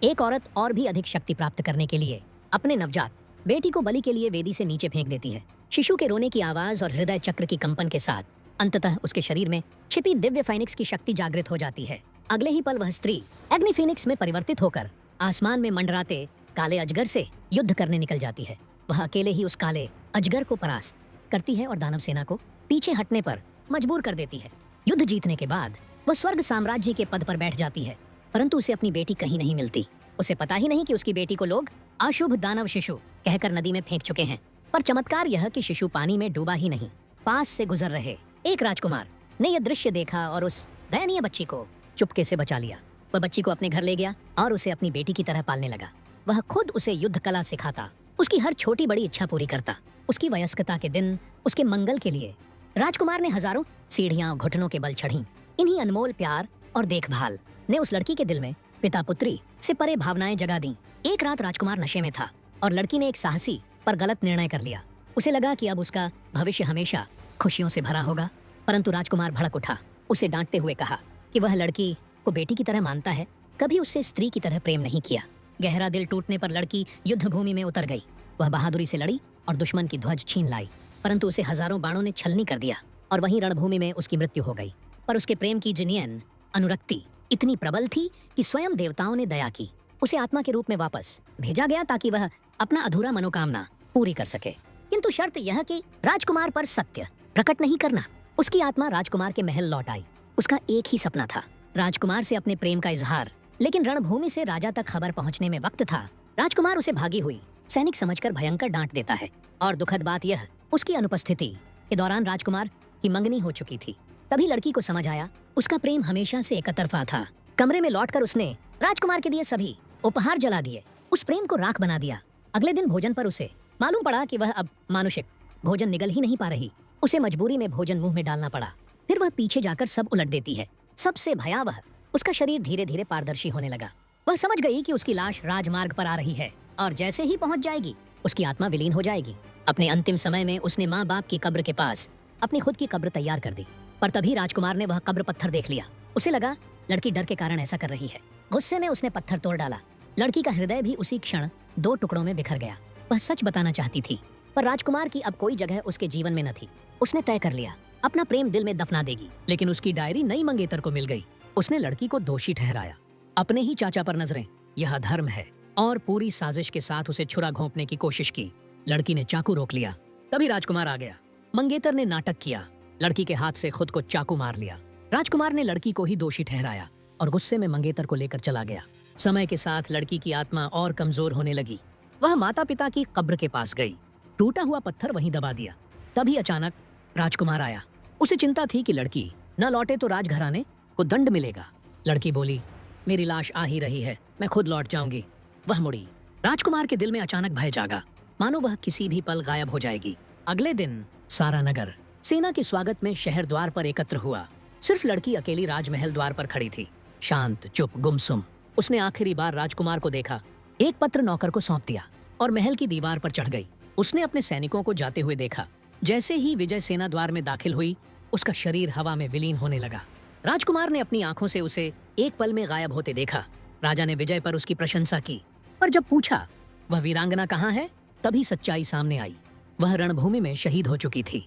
एक औरत और भी अधिक शक्ति प्राप्त करने के लिए अपने नवजात बेटी को बलि के लिए वेदी से नीचे फेंक देती है। शिशु के रोने की आवाज और हृदय चक्र की कंपन के साथ अंततः उसके शरीर में छिपी दिव्य फाइनिक्स की शक्ति जागृत हो जाती है। अगले ही पल वह स्त्री अग्नि फीनिक्स में परिवर्तित होकर आसमान में मंडराते काले अजगर से युद्ध करने निकल जाती है। वह अकेले ही उस काले अजगर को परास्त करती है और दानव सेना को पीछे हटने पर मजबूर कर देती है। युद्ध जीतने के बाद वह स्वर्ग साम्राज्य के पद पर बैठ जाती है, परंतु उसे अपनी बेटी कहीं नहीं मिलती। उसे पता ही नहीं कि उसकी बेटी को लोग अशुभ दानव शिशु कहकर नदी में फेंक चुके हैं। पर चमत्कार यह कि शिशु पानी में डूबा ही नहीं। पास से गुजर रहे एक राजकुमार ने यह दृश्य देखा और उस दयनीय बच्ची को चुपके से बचा लिया। वह बच्ची को अपने घर ले गया और उसे अपनी बेटी की तरह पालने लगा। वह खुद उसे युद्ध कला सिखाता, उसकी हर छोटी बड़ी इच्छा पूरी करता। उसकी वयस्कता के दिन उसके मंगल के लिए राजकुमार ने हजारों सीढ़ियां घुटनों के बल चढ़ी। इन्हीं अनमोल प्यार और देखभाल ने उस लड़की के दिल में पिता पुत्री से परे भावनाएं जगा दी। एक रात राजकुमार नशे में था और लड़की ने एक साहसी पर गलत निर्णय कर लिया। उसे लगा कि अब उसका भविष्य हमेशा खुशियों से भरा होगा, परंतु राजकुमार भड़क उठा। उसे डांटते हुए कहा कि वह लड़की को बेटी की तरह मानता है, कभी उससे स्त्री की तरह प्रेम नहीं किया। गहरा दिल टूटने पर लड़की युद्ध भूमि में उतर गई। वह बहादुरी से लड़ी और दुश्मन की ध्वज छीन लाई, परंतु उसे हजारों बाणों ने छलनी कर दिया और वहीं रणभूमि में उसकी मृत्यु हो गई। पर उसके प्रेम की जिनियन अनुरक्ति इतनी प्रबल थी कि स्वयं देवताओं ने दया की। उसे आत्मा के रूप में वापस भेजा गया ताकि वह अपना अधूरा मनोकामना पूरी कर सके, किंतु शर्त यह कि राजकुमार पर सत्य प्रकट नहीं करना। उसकी आत्मा राजकुमार के महल लौट आई। उसका एक ही सपना था, राजकुमार से अपने प्रेम का इजहार। लेकिन रणभूमि से राजा तक खबर पहुंचने में वक्त था। राजकुमार उसे भागी हुई सैनिक समझकर भयंकर डांट देता है और दुखद बात यह, उसकी अनुपस्थिति के दौरान राजकुमार की मंगनी हो चुकी थी। तभी लड़की को समझ आया उसका प्रेम हमेशा से एकतरफा था। कमरे में लौटकर उसने राजकुमार के दिए सभी उपहार जला दिए, उस प्रेम को राख बना दिया। अगले दिन भोजन पर उसे मालूम पड़ा कि वह अब मानुषिक भोजन निगल ही नहीं पा रही। उसे मजबूरी में भोजन मुंह में डालना पड़ा। फिर वह पीछे जाकर सब उलट देती है। सबसे भयावह, उसका शरीर धीरे धीरे पारदर्शी होने लगा। वह समझ गई कि उसकी लाश राजमार्ग पर आ रही है और जैसे ही पहुंच जाएगी उसकी आत्मा विलीन हो जाएगी। अपने अंतिम समय में उसने माँ बाप की कब्र के पास अपनी खुद की कब्र तैयार कर दी। पर तभी राजकुमार ने वह कब्र पत्थर देख लिया। उसे लगा लड़की डर के कारण ऐसा कर रही है। गुस्से में उसने पत्थर तोड़ डाला। लड़की का हृदय भी उसी क्षण दो टुकड़ों में बिखर गया। वह सच बताना चाहती थी, पर राजकुमार की अब कोई जगह उसके जीवन में न थी। उसने तय कर लिया अपना प्रेम दिल में दफना देगी। लेकिन उसकी डायरी नई मंगेतर को मिल गई। उसने लड़की को दोषी ठहराया, अपने ही चाचा पर नजरें, यह अधर्म है, और पूरी साजिश के साथ उसे छुरा घोंपने की कोशिश की। लड़की ने चाकू रोक लिया। तभी राजकुमार आ गया। मंगेतर ने नाटक किया, लड़की के हाथ से खुद को चाकू मार लिया। राजकुमार ने लड़की को ही दोषी ठहराया और गुस्से में मंगेतर को लेकर चला गया। समय के साथ लड़की की आत्मा और कमजोर होने लगी। वह माता पिता की कब्र के पास गई, टूटा हुआ पत्थर वहीं दबा दिया। तभी अचानक राजकुमार आया। उसे चिंता थी कि लड़की न लौटे तो राजघराने को दंड मिलेगा। लड़की बोली, मेरी लाश आ ही रही है, मैं खुद लौट जाऊंगी। वह मुड़ी। राजकुमार के दिल में अचानक भय जागा, मानो वह किसी भी पल गायब हो जाएगी। अगले दिन सारा नगर सेना के स्वागत में शहर द्वार पर एकत्र हुआ। सिर्फ लड़की अकेली राजमहल द्वार पर खड़ी थी, शांत, चुप, गुमसुम। उसने आखिरी बार राजकुमार को देखा, एक पत्र नौकर को सौंप दिया और महल की दीवार पर चढ़ गई। उसने अपने सैनिकों को जाते हुए देखा। जैसे ही विजय सेना द्वार में दाखिल हुई, उसका शरीर हवा में विलीन होने लगा। राजकुमार ने अपनी आंखों से उसे एक पल में गायब होते देखा। राजा ने विजय पर उसकी प्रशंसा की, पर जब पूछा वह वीरांगना कहाँ है, तभी सच्चाई सामने आई। वह रणभूमि में शहीद हो चुकी थी।